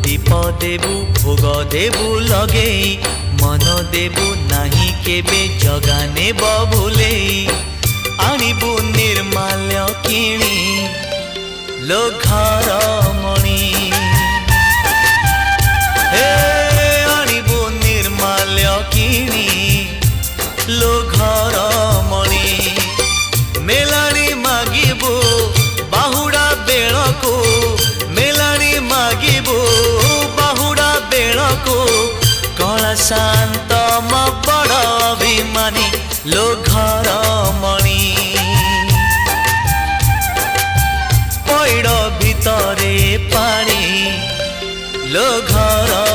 दीप देबु भोग देबु लगे मन देबु नाही केबे जगाने भूले आणिबु निर्माल्य किणी लो घर मणि हे आणिबु निर्माल्य किणी लो घर मणि मेलाणी मागिबु बाहुड़ा बेलको मेलाणी मागिबु बाहुड़ा बेलको कला शांत म बड़ अभिमानी लो घर मणि पैड़ भितरे पानी लो घर